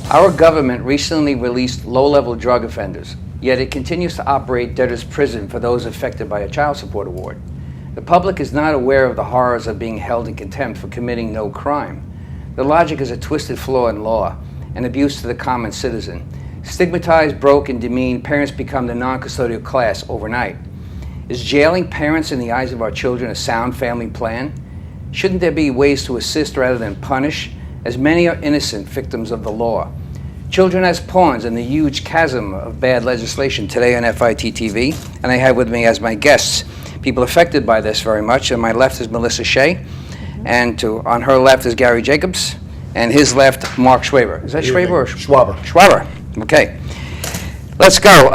Our government recently released low-level drug offenders, yet it continues to operate debtor's prison for those affected by a child support award. The public is not aware of the horrors of being held in contempt for committing no crime. The logic is a twisted flaw in law, an abuse to the common citizen. Stigmatized, broke, and demeaned, parents become the non-custodial class overnight. Is jailing parents in the eyes of our children a sound family plan? Shouldn't there be ways to assist rather than punish, as many are innocent victims of the law? Children as pawns in the huge chasm of bad legislation today on FIT TV, and I have with me as my guests people affected by this very much. On my left is Melissa Shea, and on her left is Gary Jacobs, and his left, Mark Schwaber. Is that Schwaber or Schwaber? Schwaber. Okay. Let's go.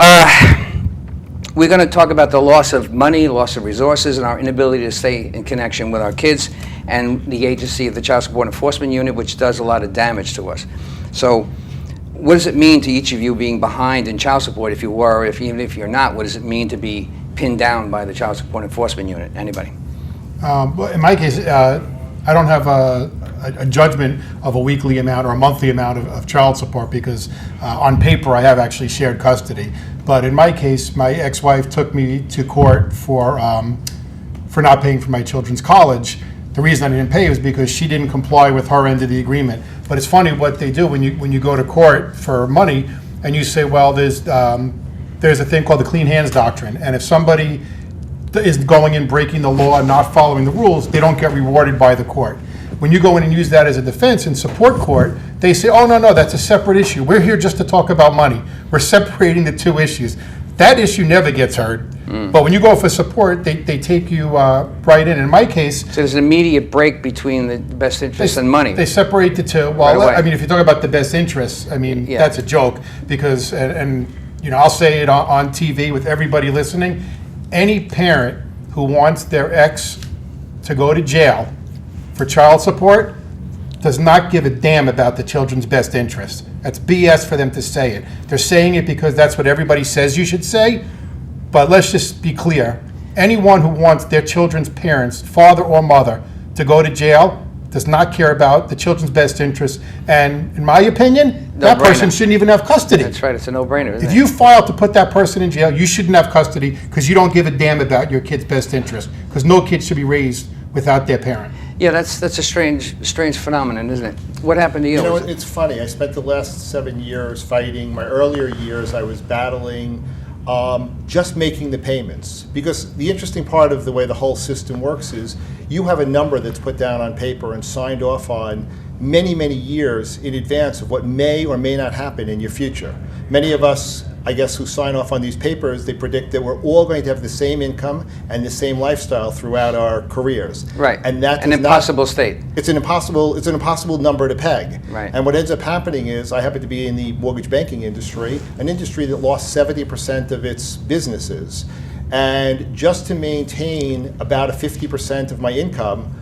We're going to talk about the loss of money, loss of resources, and our inability to stay in connection with our kids and the agency of the Child Support Enforcement Unit, which does a lot of damage to us. So what does it mean to each of you being behind in child support, if you were, even if you're not? What does it mean to be pinned down by the Child Support Enforcement Unit? Anybody? Well, in my case, I don't have a judgment of a weekly amount or a monthly amount of child support because on paper I have actually shared custody. But in my case, my ex-wife took me to court for not paying for my children's college. The reason I didn't pay was because she didn't comply with her end of the agreement. But it's funny what they do when you go to court for money and you say, well, there's a thing called the clean hands doctrine, and if somebody is going in breaking the law and not following the rules, they don't get rewarded by the court. When you go in and use that as a defense in support court, they say, oh, no, that's a separate issue. We're here just to talk about money. We're separating the two issues. That issue never gets heard. But when you go for support, they take you right in. In my case... So there's an immediate break between the best interest and money. They separate the two. Well, right, I mean, if you talk about the best interests, I mean, that's a joke because, and I'll say it on TV with everybody listening, any parent who wants their ex to go to jail for child support does not give a damn about the children's best interest. That's BS for them to say it. They're saying it because that's what everybody says you should say, but let's just be clear. Anyone who wants their children's parents, father or mother, to go to jail does not care about the children's best interest, and in my opinion, that person shouldn't even have custody. That's right, it's a no-brainer, isn't it? If you file to put that person in jail, you shouldn't have custody because you don't give a damn about your kid's best interest, because no kid should be raised without their parent. Yeah, that's a strange phenomenon, isn't it? What happened to you? You know, it's funny. I spent the last 7 years fighting. My earlier years, I was battling just making the payments. Because the interesting part of the way the whole system works is you have a number that's put down on paper and signed off on many, many years in advance of what may or may not happen in your future. Many of us, I guess, who sign off on these papers, they predict that we're all going to have the same income and the same lifestyle throughout our careers. Right. And that's an impossible state. It's an impossible number to peg. Right. And what ends up happening is I happen to be in the mortgage banking industry, an industry that lost 70% of its businesses. And just to maintain about a 50% of my income,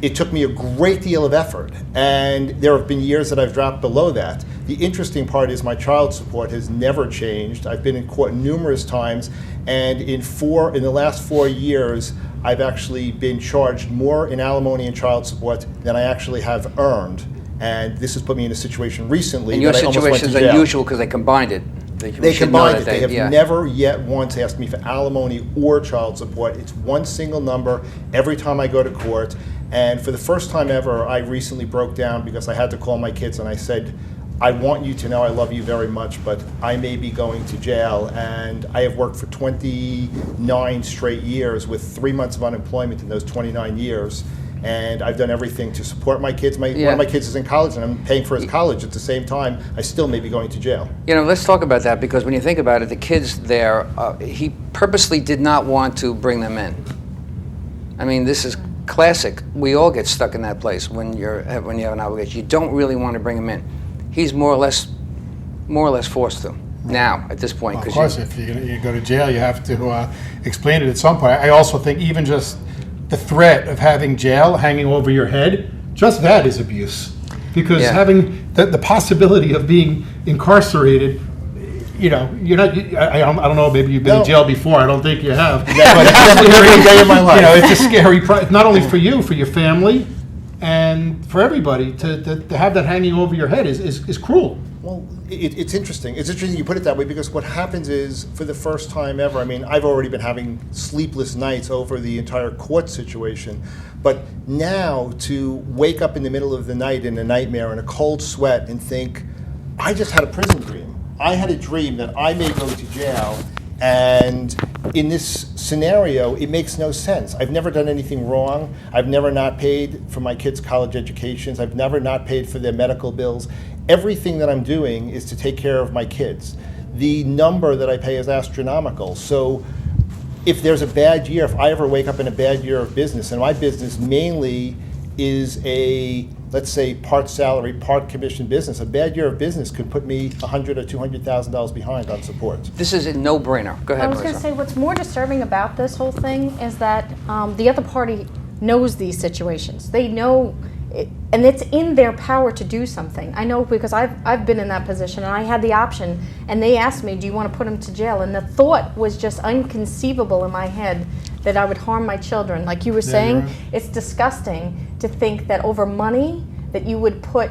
it took me a great deal of effort, and there have been years that I've dropped below that. The interesting part is my child support has never changed. I've been in court numerous times, and in the last 4 years, I've actually been charged more in alimony and child support than I actually have earned. And this has put me in a situation recently and your that I almost went to situation is jail. unusual because they combined it. They combined it. They have never yet once asked me for alimony or child support. It's one single number every time I go to court. And for the first time ever, I recently broke down because I had to call my kids and I said, I want you to know I love you very much, but I may be going to jail. And I have worked for 29 straight years with 3 months of unemployment in those 29 years. And I've done everything to support my kids. One of my kids is in college and I'm paying for his college. At the same time, I still may be going to jail. Let's talk about that, because when you think about it, the kids there, he purposely did not want to bring them in. I mean, this is classic. We all get stuck in that place when you have an obligation. You don't really want to bring them in. He's more or less forced to now at this point. Well, of course, if you go to jail, you have to explain it at some point. I also think even just the threat of having jail hanging over your head, just that is abuse. Because having the possibility of being incarcerated, you're not. I don't know. Maybe you've been in jail before. I don't think you have. But it's every day of my life. It's a scary. Not only for you, for your family, and for everybody to have that hanging over your head is cruel. Well, it's interesting. It's interesting you put it that way because what happens is, for the first time ever, I mean, I've already been having sleepless nights over the entire court situation, but now to wake up in the middle of the night in a nightmare in a cold sweat and think, I just had a prison dream. I had a dream that I may go to jail, and in this scenario, it makes no sense. I've never done anything wrong. I've never not paid for my kids' college educations. I've never not paid for their medical bills. Everything that I'm doing is to take care of my kids. The number that I pay is astronomical. So if there's a bad year, if I ever wake up in a bad year of business, and my business mainly is a, let's say, part salary, part commission business, a bad year of business could put me $100,000 or $200,000 behind on support. This is a no-brainer. Go I ahead, was going to Marissa. say, what's more disturbing about this whole thing is that the other party knows these situations. They know, and it's in their power to do something. I know because I've been in that position, and I had the option, and they asked me, do you want to put him to jail? And the thought was just inconceivable in my head that I would harm my children. Like you were saying, you're right. it's disgusting to think that over money that you would put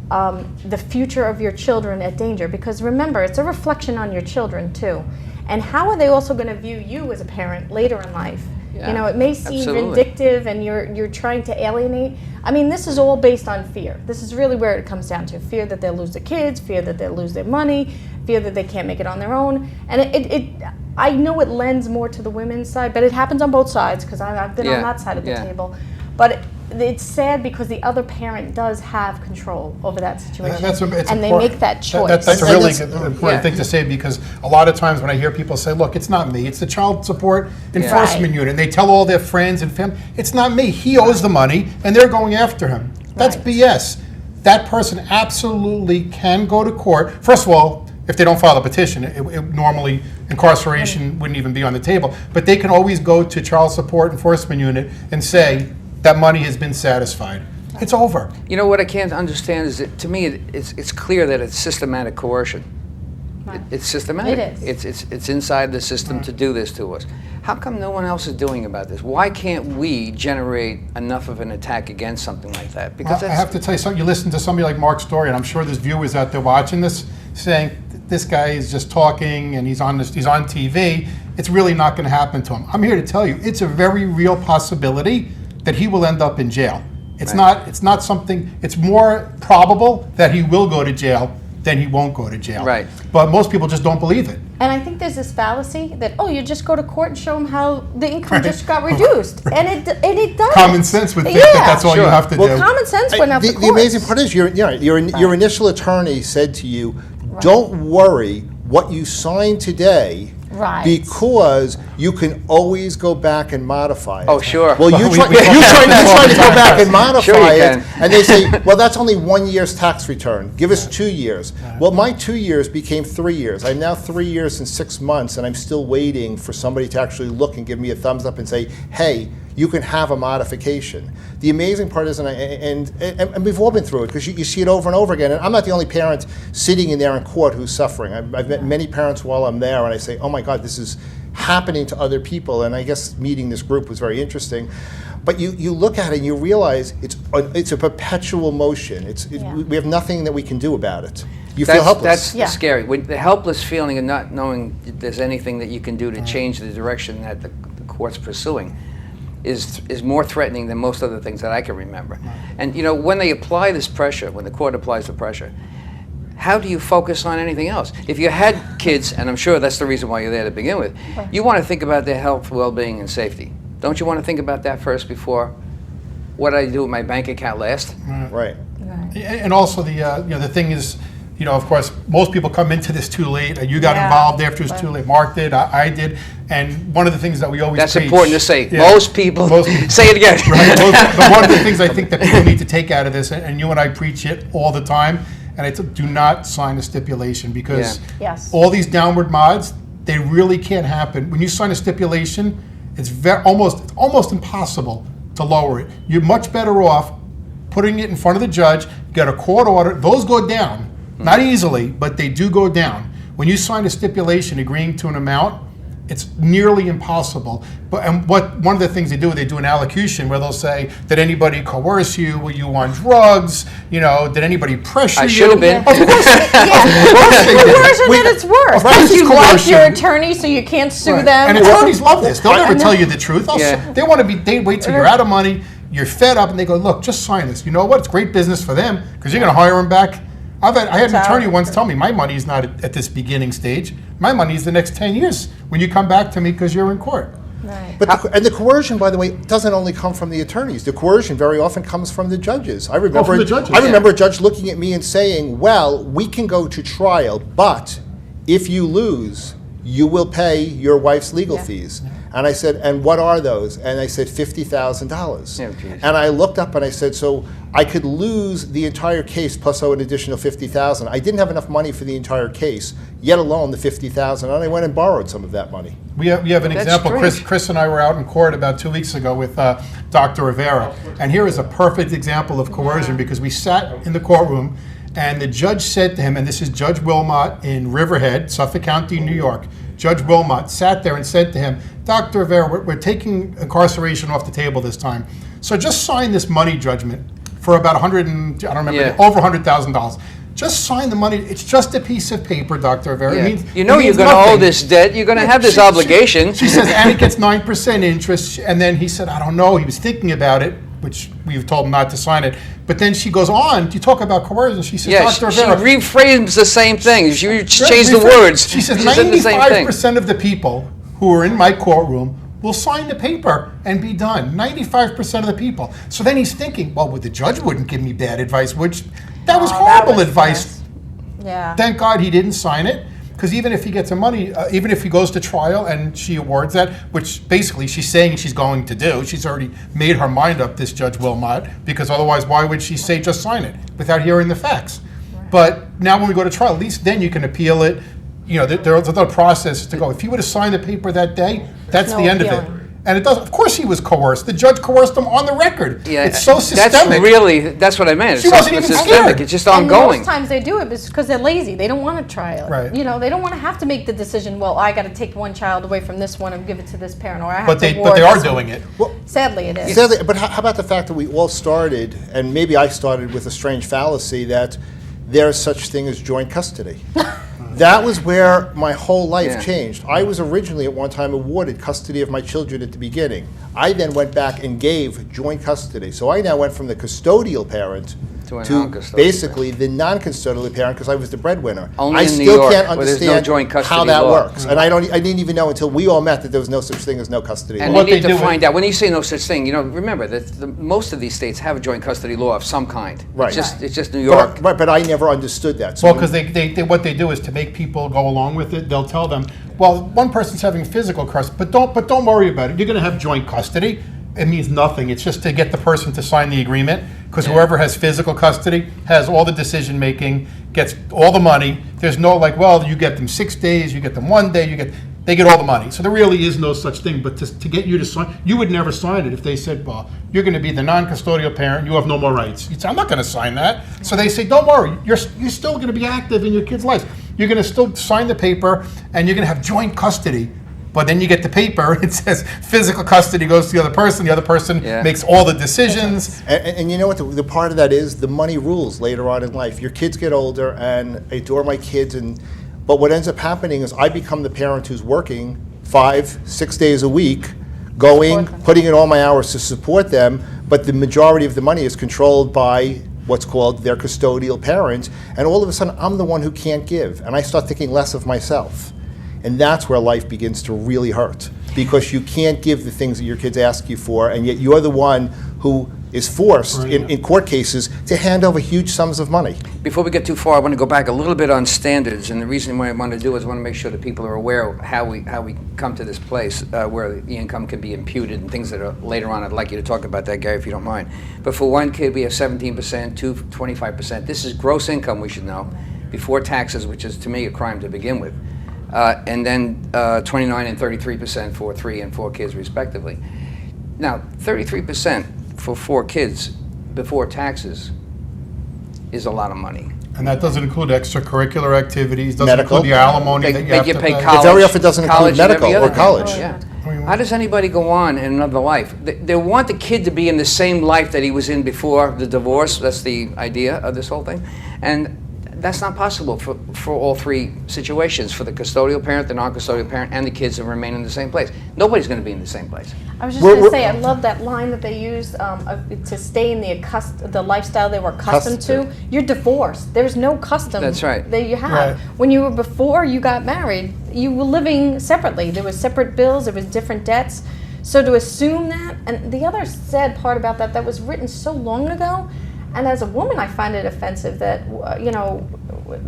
the future of your children at danger. Because remember, it's a reflection on your children too. And how are they also going to view you as a parent later in life? Yeah, You know, it may seem absolutely. vindictive and you're trying to alienate. I mean, this is all based on fear. This is really where it comes down to. Fear that they'll lose their kids, fear that they'll lose their money, fear that they can't make it on their own. And I know it lends more to the women's side, but it happens on both sides because I've been Yeah, on that side of the yeah. table. But it's sad because the other parent does have control over that situation. It's and they important. make that choice. That's a And really that's- important yeah. thing to say, because a lot of times when I hear people say, look, it's not me, it's the child support enforcement Right. unit, and they tell all their friends and family, it's not me, he owes the money, and they're going after him. That's Right. BS. That person absolutely can go to court. First of all, if they don't file a petition, normally incarceration wouldn't even be on the table. But they can always go to child support enforcement unit and say that money has been satisfied. It's over. You know what I can't understand is that, to me, it's clear that it's systematic coercion. Right. It's systematic. It is. It's inside the system to do this to us. How come no one else is doing about this? Why can't we generate enough of an attack against something like that? Because I have to tell you something. You listen to somebody like Mark Story, and I'm sure there's viewers out there watching this saying, this guy is just talking and he's on TV. It's really not going to happen to him. I'm here to tell you, it's a very real possibility that he will end up in jail. It's Right. not something, it's more probable that he will go to jail than he won't go to jail. Right. But most people just don't believe it. And I think there's this fallacy that, you just go to court and show them how the income Right. just got reduced. And it does. Common sense would think that that's all you Sure. have to Well, do. Common sense went out The the courts. amazing part is your initial attorney said to you, don't worry what you sign today, Right. because you can always go back and modify it. Oh, sure. Well, you We- try, we- you try to go back and modify Sure you it, can. and they say, well, that's only 1 year's tax return. Give us 2 years. Well, my 2 years became 3 years. I'm now 3 years and 6 months, and I'm still waiting for somebody to actually look and give me a thumbs up and say, hey, you can have a modification. The amazing part is, and we've all been through it, because you see it over and over again, and I'm not the only parent sitting in there in court who's suffering. I've met many parents while I'm there, and I say, oh my God, this is happening to other people, and I guess meeting this group was very interesting. But you look at it and you realize it's a perpetual motion. Yeah. We have nothing that we can do about it. You feel helpless. That's Yeah. scary. When the helpless feeling of not knowing that there's anything that you can do to change the direction that the court's pursuing is more threatening than most other things that I can remember. And when they apply this pressure, when the court applies the pressure, how do you focus on anything else? If you had kids, and I'm sure that's the reason why you're there to begin with, you want to think about their health, well-being, and safety. Don't you want to think about that first before what do I do with my bank account last? Right. And also the thing is, of course, most people come into this too late. You got Yeah. involved after it was too late. Mark did, I did. And one of the things that we always That's preach- important to say. Yeah. Most people, Most people. say it again. Right. But one of the things I think that people need to take out of this, and you and I preach it all the time, and it's do not sign a stipulation, because Yeah. Yes. all these downward mods, they really can't happen. When you sign a stipulation, it's almost impossible to lower it. You're much better off putting it in front of the judge, get a court order. Those go down, not easily, but they do go down. When you sign a stipulation agreeing to an amount, It's nearly impossible. But and one of the things they do an allocution where they'll say, did anybody coerce you? Were you on drugs? You know, did anybody pressure you? I should have been. Of course, Yeah. of course they did. Coercion at its worst. Right, Because you it's like coercion. your attorney, so you can't sue Right. them. And attorneys love this. They'll never And tell then- you the truth. Yeah. They want to be. They wait till you're out of money, you're fed up, and they go, look, just sign this. You know what? It's great business for them because you're going to hire them back. I had an attorney once tell me, my money's not at this beginning stage. My money's the next 10 years when you come back to me because you're in court. Right. But the coercion, by the way, doesn't only come from the attorneys. The coercion very often comes from the judges. I remember, from the judges. I remember a judge looking at me and saying, well, we can go to trial, but if you lose, you will pay your wife's legal fees. And I said, and what are those? And I said, $50,000. Yeah, geez. And I looked up and I said, so I could lose the entire case plus owe an additional $50,000. I didn't have enough money for the entire case, yet alone the $50,000, and I went and borrowed some of that money. We have an That's example. strange. Chris and I were out in court about 2 weeks ago with Dr. Rivera, and here is a perfect example of coercion because we sat in the courtroom, and the judge said to him, and this is Judge Wilmot in Riverhead, Suffolk County, New York. Judge Wilmot sat there and said to him, Dr. Rivera, we're taking incarceration off the table this time, so just sign this money judgment for about over $100,000. Just sign the money. It's just a piece of paper, Dr. Rivera. Yeah. It means, You know it you're means going to owe nothing. this debt. You're going to have this She- obligation. She says, and it gets 9% interest. And then he said, I don't know. He was thinking about it, which we've told him not to sign it. But then she goes on. You talk about coercion. She says, Yeah, Dr. she Rivera. reframes the same thing. She changed the words. She says, said the same thing. 95% of the people who are in my courtroom will sign the paper and be done. 95% of the people. So then he's thinking, well, the judge wouldn't give me bad advice, which that was Oh, horrible was advice. Yeah. Thank God he didn't sign it, because even if he gets the money, even if he goes to trial and she awards that, which basically she's saying she's going to do, she's already made her mind up, this Judge Wilmot, because otherwise why would she say just sign it without hearing the facts? But now when we go to trial, at least then you can appeal it. You know, there's a process to go. If he would have signed the paper that day, that's No the end of it. appealing. And it does. Of course, he was coerced. The judge coerced him on the record. Yeah, it's so systemic. That's what I meant. She wasn't even systemic. scared. It's just And ongoing. most times they do it because they're lazy. They don't want to try it. Right. You know, they don't want to have to make the decision. Well, I got to take one child away from this one and give it to this parent, or I have But to they award are this one. doing it. Sadly, it is. Sadly, but how about the fact that we all started, and maybe I started with a strange fallacy that there's such thing as joint custody. That was where my whole life Yeah. changed. I was originally at one time awarded custody of my children at the beginning. I then went back and gave joint custody. So I now went from the custodial parent To a to non-custodial basically the non-custodial parent because I was the breadwinner. Only I in New still York, can't where there's no understand joint custody how that law. works. And I didn't even know until we all met that there was no such thing as no custody And law. What you need they to do find is- out, when you say no such thing, remember that most of these states have a joint custody law of some kind. Right. It's just New York. But I never understood that. So Well, because they what they do is to make people go along with it. They'll tell them, well, one person's having physical custody, but don't worry about it. You're going to have joint custody. It means nothing. It's just to get the person to sign the agreement. Because whoever has physical custody has all the decision making, gets all the money. There's no like, well, you get them 6 days, you get them 1 day, they get all the money. So there really is no such thing. But to get you to sign, you would never sign it if they said, well, you're going to be the non-custodial parent, you have no more rights. You'd say, I'm not going to sign that. So they say, don't worry, you're still going to be active in your kids' lives. You're going to still sign the paper, and you're going to have joint custody. But then you get the paper, it says physical custody goes to the other person Yeah. makes all the decisions. And you know what the part of that is? The money rules later on in life. Your kids get older, and I adore my kids, but what ends up happening is I become the parent who's working 5-6 days a week, going, Support them. putting in all my hours to support them, but the majority of the money is controlled by what's called their custodial parent, and all of a sudden I'm the one who can't give, and I start thinking less of myself. And that's where life begins to really hurt, because you can't give the things that your kids ask you for, and yet you're the one who is forced in court cases to hand over huge sums of money. Before we get too far, I want to go back a little bit on standards, and the reason why I want to do is I want to make sure that people are aware of how we come to this place where the income can be imputed and things that are later on. I'd like you to talk about that, Gary, if you don't mind. But for one kid, we have 17%, 25%. This is gross income, we should know, before taxes, which is to me a crime to begin with. And then 29 and 33% for 3 and 4 kids respectively. Now, 33% for 4 kids before taxes is a lot of money. And that doesn't include extracurricular activities, doesn't Medical. include your alimony They that you make have you to pay pay. college. very often doesn't include college and every medical or other thing. college. Yeah. How does anybody go on in another life? They want the kid to be in the same life that he was in before the divorce. That's the idea of this whole thing. And that's not possible for all three situations, for the custodial parent, the non-custodial parent, and the kids to remain in the same place. Nobody's going to be in the same place. I was just We're- going to we're- say, I love that line that they used to stay in the lifestyle they were accustomed to. You're divorced. There's no custom That's right. that you have. Right. When you were before you got married, you were living separately. There was separate bills. There was different debts. So to assume that, and the other sad part about that was written so long ago, and as a woman, I find it offensive that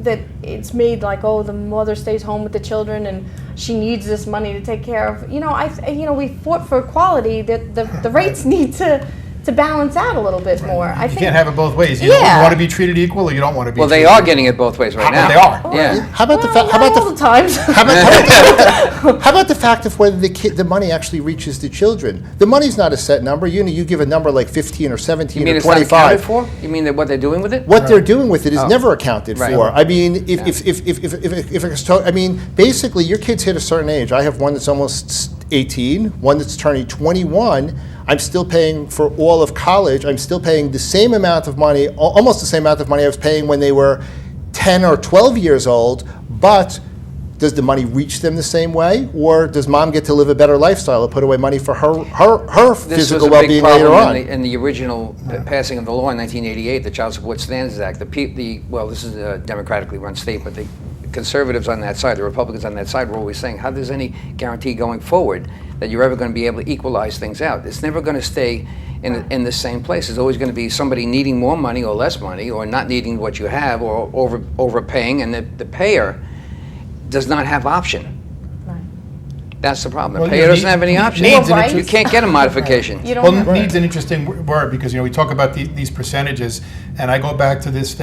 that it's made like, oh, the mother stays home with the children and she needs this money to take care of. We fought for equality. That the rates need to balance out a little bit more. I You think can't have it both ways. You Yeah. want to be treated equal, or you don't want to be Well, they treated are equal. getting it both ways right now. They are. Yeah. How about the well, how not about all the the times. how about the fact of whether the money actually reaches the children? The money's not a set number. You give a number like 15 or 17 You mean or it's not 25. accounted for? You mean that what they're doing with it? What they're doing with it is Oh. never accounted Right. for. I mean, I mean, basically, your kids hit a certain age. I have one that's almost 18, one that's turning 21. I'm still paying for all of college. I'm still paying the same amount of money, almost the same amount of money I was paying when they were 10 or 12 years old, but does the money reach them the same way, or does mom get to live a better lifestyle and put away money for her This was physical a big well-being later problem on? in the original passing of the law in 1988, the Child Support Standards Act. This is a democratically run state, but the conservatives on that side, the Republicans on that side, were always saying, how there's any guarantee going forward that you're ever going to be able to equalize things out? It's never going to stay in the same place. There's always going to be somebody needing more money or less money, or not needing what you have, or overpaying, and the payer does not have option. That's the problem. The Well, payer doesn't have any option. needs and You can't get a modification. You don't Well, have- needs an interesting word because we talk about these percentages, and I go back to this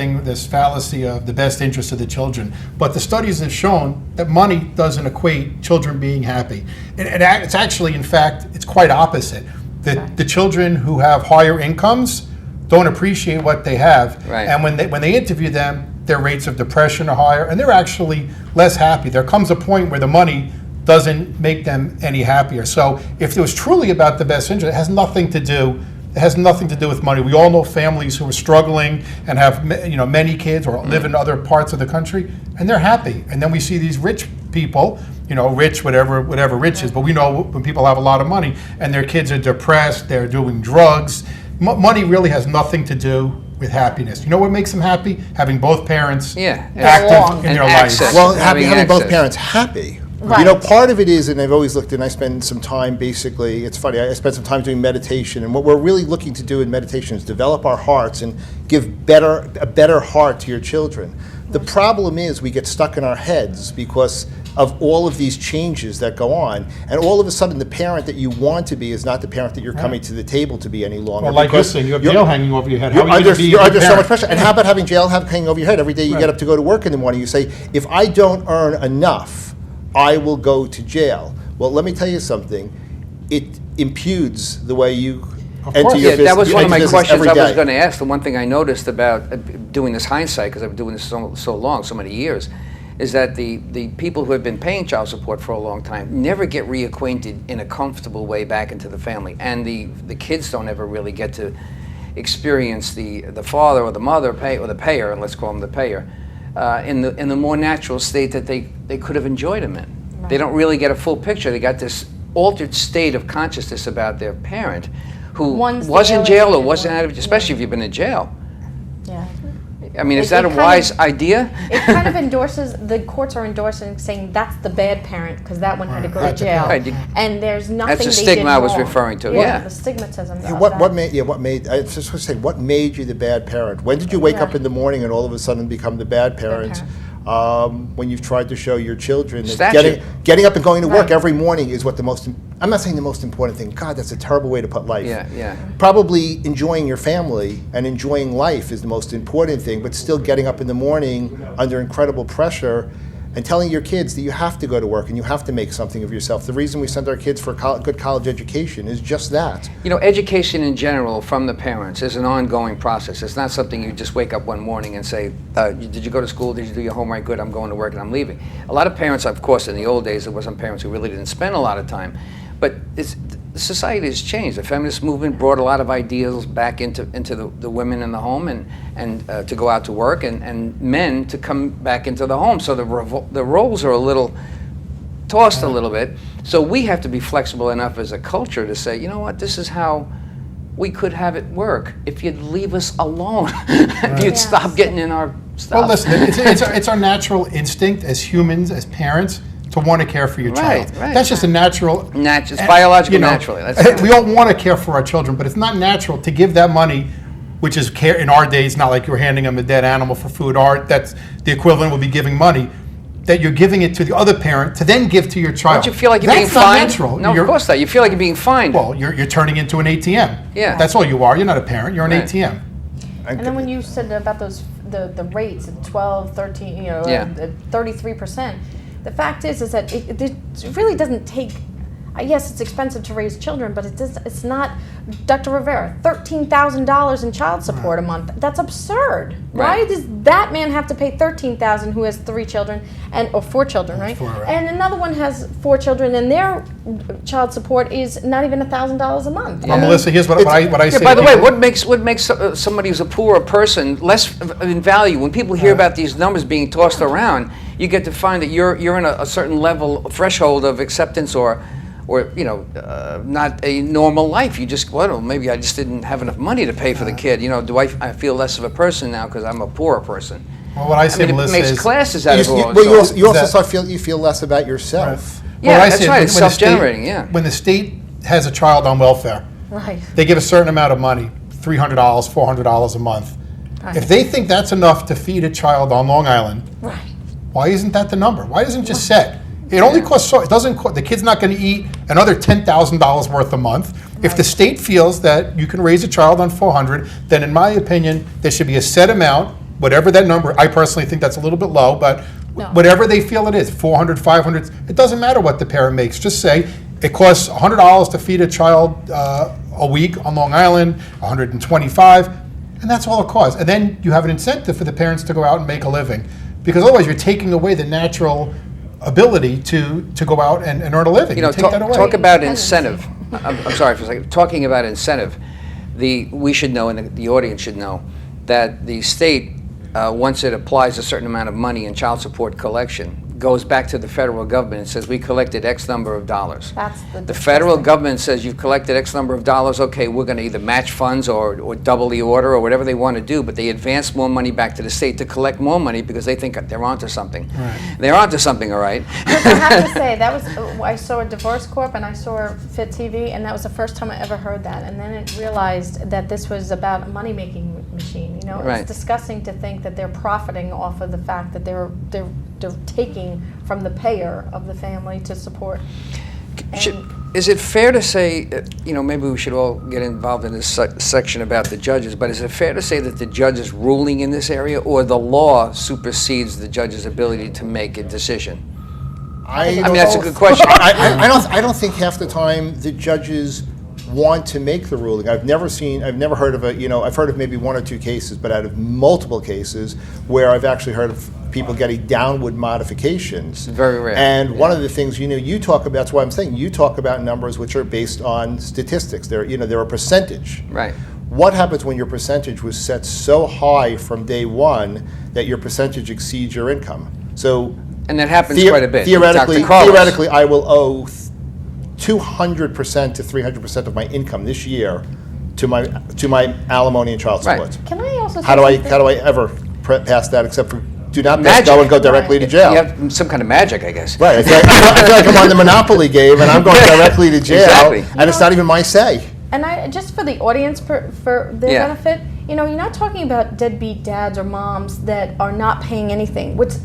fallacy of the best interest of the children. But the studies have shown that money doesn't equate children being happy. It's actually, in fact, it's quite opposite. The children who have higher incomes don't appreciate what they have, Right. and when they interview them, their rates of depression are higher, and they're actually less happy. There comes a point where the money doesn't make them any happier. So if it was truly about the best interest, it has nothing to do. It has nothing to do with money. We all know families who are struggling and have many kids or live in other parts of the country, and they're happy. And then we see these rich people, rich, whatever rich is. But we know when people have a lot of money and their kids are depressed, they're doing drugs. Money really has nothing to do with happiness. You know what makes them happy? Having both parents Yeah. active in And their lives. access. Well, Having having both access. parents happy. Right. Part of it is, and I've always looked, and I spend some time basically, it's funny, I spent some time doing meditation, and what we're really looking to do in meditation is develop our hearts and give a better heart to your children. The problem is we get stuck in our heads because of all of these changes that go on, and all of a sudden the parent that you want to be is not the parent that you're coming to the table to be any longer. Well, like you're because saying, you have you're- jail hanging over your head. You're How are you under, going to be you're a under good so much parent? pressure. And how about having jail hanging over your head every day you Right. get up to go to work in the morning? You say, if I don't earn enough, I will go to jail. Well, let me tell you something. It impugns the way you Of enter course. your Yeah, business. that was one of my business questions every I was day. going to ask. The one thing I noticed about doing this hindsight, because I've been doing this so long, so many years, is that the people who have been paying child support for a long time never get reacquainted in a comfortable way back into the family. And the kids don't ever really get to experience the father or the mother or the payer, and let's call him the payer, in the more natural state that they could have enjoyed him in. They don't really get a full picture. They got this altered state of consciousness about their parent who One's was in the jail or alien, wasn't out of, yeah. especially if you've been in jail. Yeah. I mean, is It- that it a kind of- wise idea? It kind of endorses, the courts are endorsing, saying that's the bad parent because that one had to go to Right. jail. Right, you- And there's nothing That's the they did stigma I was wrong. referring to, yeah. The stigmatism Yeah, of what that. made I was just going to say, what made you the bad parent? When did you wake up Right. in the morning and all of a sudden become the bad parent? When you've tried to show your children that Statute. getting up and going to work Right. every morning is what I'm not saying the most important thing. God, that's a terrible way to put life. Yeah. Probably enjoying your family and enjoying life is the most important thing, but still getting up in the morning under incredible pressure and telling your kids that you have to go to work and you have to make something of yourself. The reason we send our kids for a good college education is just that. You know, education in general from the parents is an ongoing process. It's not something you just wake up one morning and say, did you go to school? Did you do your homework? Good, I'm going to work and I'm leaving. A lot of parents, of course, in the old days, there were some parents who really didn't spend a lot of time. But society has changed. The feminist movement brought a lot of ideals back into the women in the home and to go out to work, and men to come back into the home. So the roles are a little tossed a little bit. So we have to be flexible enough as a culture to say, you know what, this is how we could have it work if you'd leave us alone. If you'd stop getting in our stuff. Well, listen, it's our natural instinct as humans, as parents, to want to care for your child. Right. That's just a natural. It's biological, naturally. We all want to care for our children, but it's not natural to give that money, which is care in our days, not like you're handing them a dead animal for food. That's the equivalent would be giving money, that you're giving it to the other parent to then give to your child. Don't you feel like you're being That's not fined? natural. No, of course not. You feel like you're being fined. Well, you're turning into an ATM. Yeah. That's all you are. You're not a parent. You're an Right. ATM. And then when you said about the rates at 12, 13, Yeah. 33%, the fact is that it really doesn't take. Yes, it's expensive to raise children, but it's not. Dr. Rivera, $13,000 in child support a month. That's absurd. Right. Why does that man have to pay $13,000 who has 3 children or 4 children, right? 4, right. And another one has 4 children, and their child support is not even $1,000 a month. Well, Melissa, here's what I Yeah, say. by to the way, people. what makes somebody who's a poorer person less in value? When people hear about these numbers being tossed around, you get to find that you're in a certain level threshold of acceptance or not a normal life. You just, well, maybe I just didn't have enough money to pay for the kid. Do I feel less of a person now because I'm a poorer person? Well, what I say, I mean, it Melissa, makes is classes out of it all. Well, So- you also that- start you feel less about yourself. Yeah, what I that's say, right. when It's the self-generating, state- yeah. When the state has a child on welfare, Right. they give a certain amount of money, $300, $400 a month. Right. If they think that's enough to feed a child on Long Island, Right. why isn't that the number? Why isn't it just set? It only costs so. It doesn't. The kid's not going to eat another $10,000 worth a month. If the state feels that you can raise a child on $400, then in my opinion, there should be a set amount, whatever that number. I personally think that's a little bit low, but No. whatever they feel it is, 400, 500. It doesn't matter what the parent makes. Just say it costs $100 to feed a child a week on Long Island, 125, and that's all it costs. And then you have an incentive for the parents to go out and make a living, because otherwise you're taking away the natural ability to go out and earn a living. You take that away. Talk about incentive. I'm sorry for a second. Talking about incentive, we should know, and the audience should know, that the state, once it applies a certain amount of money in child support collection, goes back to the federal government and says, we collected X number of dollars. That's The federal government says, you've collected X number of dollars, okay, we're going to either match funds or double the order or whatever they want to do, but they advance more money back to the state to collect more money because they think they're onto something. Right. They're onto something, all right? Look, I have to say, that was, I saw a Divorce Corp and I saw Fit TV, and that was the first time I ever heard that. And then it realized that this was about a money-making machine. Right. It's disgusting to think that they're profiting off of the fact that they're taking from the payer of the family to support. Is it fair to say, maybe we should all get involved in this section about the judges, but is it fair to say that the judge is ruling in this area, or the law supersedes the judge's ability to make a decision? I mean, that's a good question. I don't think half the time the judges want to make the ruling. I've never heard of I've heard of maybe 1 or 2 cases, but out of multiple cases where I've actually heard of people getting downward modifications. Very rare. And one of the things, you talk about, that's why I'm saying, you talk about numbers which are based on statistics. They're a percentage. Right. What happens when your percentage was set so high from day one that your percentage exceeds your income? So And that happens quite a bit. Theoretically, Dr. Carlos. I will owe 200% to 300% of my income this year to my alimony and child Right. support. Can I also say How do I something? ever pass that except for do not Magic. go and go directly to jail? You have some kind of magic, I guess. Right. I feel like I'm on the Monopoly game and I'm going directly to jail, Exactly. and it's not even my say. And just for the audience, for their Yeah. benefit, you're not talking about deadbeat dads or moms that are not paying anything. What's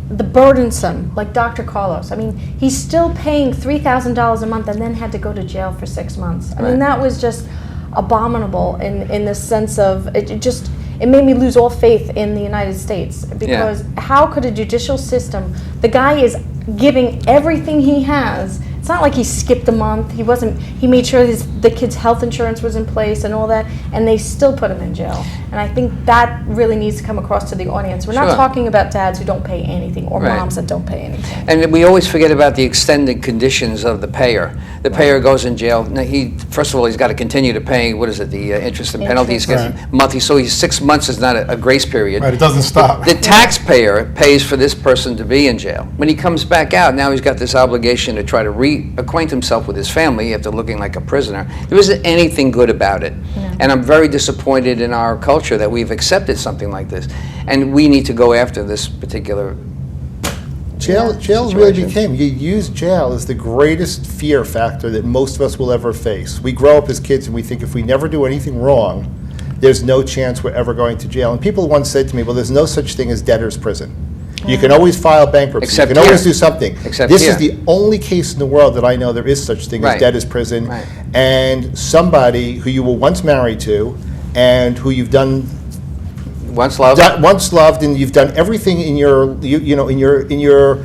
the burdensome, like Dr. Carlos? I mean, he's still paying $3,000 a month and then had to go to jail for 6 months. I mean, Right. that was just abominable in the sense of it just. it made me lose all faith in the United States, because how could a judicial system, the guy is giving everything he has. It's not like he skipped a month. He made sure the kid's health insurance was in place and all that, and they still put him in jail. And I think that really needs to come across to the audience. We're not Sure. talking about dads who don't pay anything, or Right. moms that don't pay anything. And we always forget about the extended conditions of the payer. The payer goes in jail. Now, first of all, he's got to continue to pay, what is it, the interest and penalties, Interest. gets monthly, so 6 months is not a grace period. Right, it doesn't stop. The taxpayer pays for this person to be in jail. When he comes back out, now he's got this obligation to try to reacquaint himself with his family after looking like a prisoner. There isn't anything good about it. And I'm very disappointed in our culture that we've accepted something like this. And we need to go after this particular Jail situation. really became, you use jail as the greatest fear factor that most of us will ever face. We grow up as kids and we think if we never do anything wrong, there's no chance we're ever going to jail. And people once said to me, well, there's no such thing as debtor's prison. You can always file bankruptcy. Except You can always here. do something. Except This here. is the only case in the world that I know there is such thing as Right. debtor's prison. Right. And somebody who you were once married to and who you've once loved. once loved, and you've done everything in your in your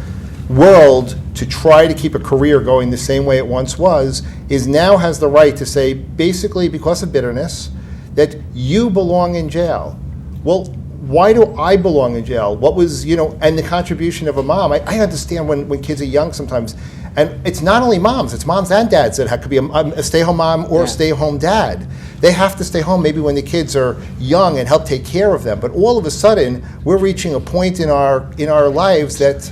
world to try to keep a career going the same way it once was, is now has the right to say, basically because of bitterness, that you belong in jail. Well, why do I belong in jail? What was, and the contribution of a mom. I understand when kids are young sometimes, and it's not only moms, it's moms and dads that could be a stay-home mom or a stay-home dad. They have to stay home maybe when the kids are young and help take care of them. But all of a sudden, we're reaching a point in our lives that,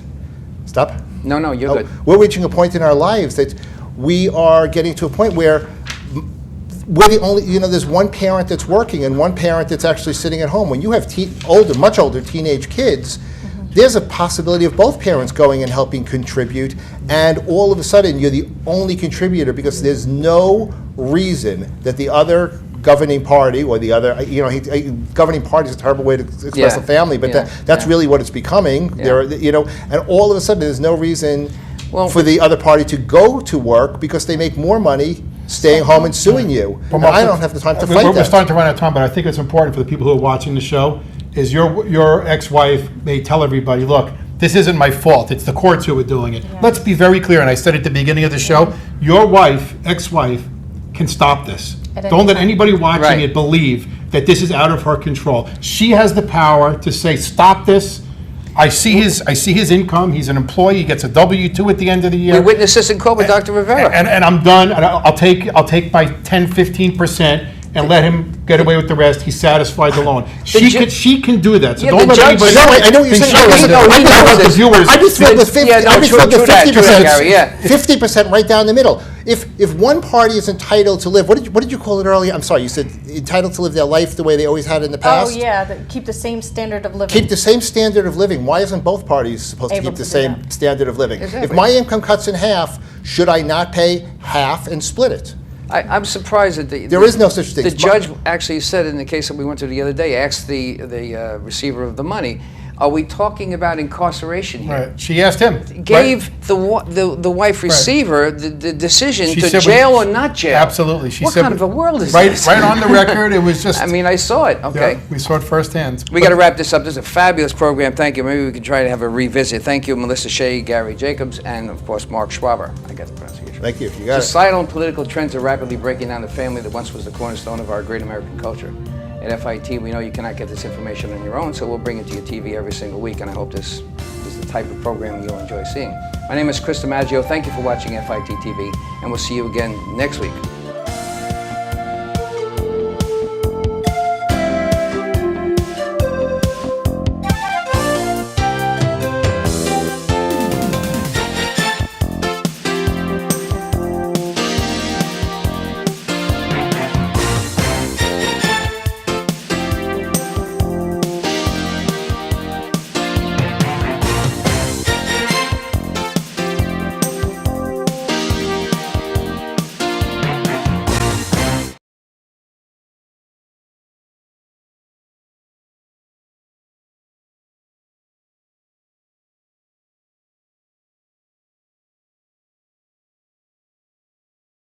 stop. No, you're good. We're reaching a point in our lives that we are getting to a point where we're the only, there's one parent that's working and one parent that's actually sitting at home. When you have much older teenage kids, there's a possibility of both parents going and helping contribute, and all of a sudden you're the only contributor because there's no reason that the other governing party or the other, governing party is a terrible way to express a family, but that's really what it's becoming. Yeah. And all of a sudden there's no reason Well- for the other party to go to work because they make more money staying home and suing you. And I don't have the time to fight We're that. starting to run out of time, but I think it's important for the people who are watching the show, is your ex-wife may tell everybody, look, this isn't my fault, it's the courts who are doing it. Let's be very clear, and I said at the beginning of the show, your wife, ex-wife, can stop this. At any Don't let time. anybody watching Right. it believe that this is out of her control. She has the power to say, stop this. I see his income, he's an employee, he gets a W-2 at the end of the year. We witnessed this in court with Dr. Rivera. And I'm done, and I'll take my 10-15% and let him get away with the rest. He's satisfied the loan. She can do that, so Yeah, don't the let judge- anybody. No, I know what you're think saying. she No, doesn't. I know want the this. viewers. I just feel the 50, Yeah, no, I just feel the true that, 50%, Gary, yeah. 50% right down the middle. If one party is entitled to live, what did you call it earlier? I'm sorry, you said entitled to live their life the way they always had in the Oh, past? yeah, keep the same standard of living. Keep the same standard of living. Why isn't both parties supposed to Able keep the to do same that. standard of living? If Exactly. my income cuts in half, should I not pay half and split it? I'm surprised that There is no such thing. The judge actually said in the case that we went to the other day, asked the receiver of the money, are we talking about incarceration here? Right, she asked him. Gave the wife receiver the decision She to said jail or not jail. Absolutely. She What said kind of a world is right, this? Right on the record, it was just. I mean, I saw it. Okay. Yeah, we saw it firsthand. We got to wrap this up. This is a fabulous program. Thank you. Maybe we can try to have a revisit. Thank you, Melissa Shea, Gary Jacobs, and of course, Mark Schwaber. I got the pronunciation. Thank you. You got it. Societal and political trends are rapidly breaking down the family that once was the cornerstone of our great American culture. At FIT, we know you cannot get this information on your own, so we'll bring it to your TV every single week, and I hope this is the type of programming you'll enjoy seeing. My name is Chris DiMaggio. Thank you for watching FIT TV, and we'll see you again next week.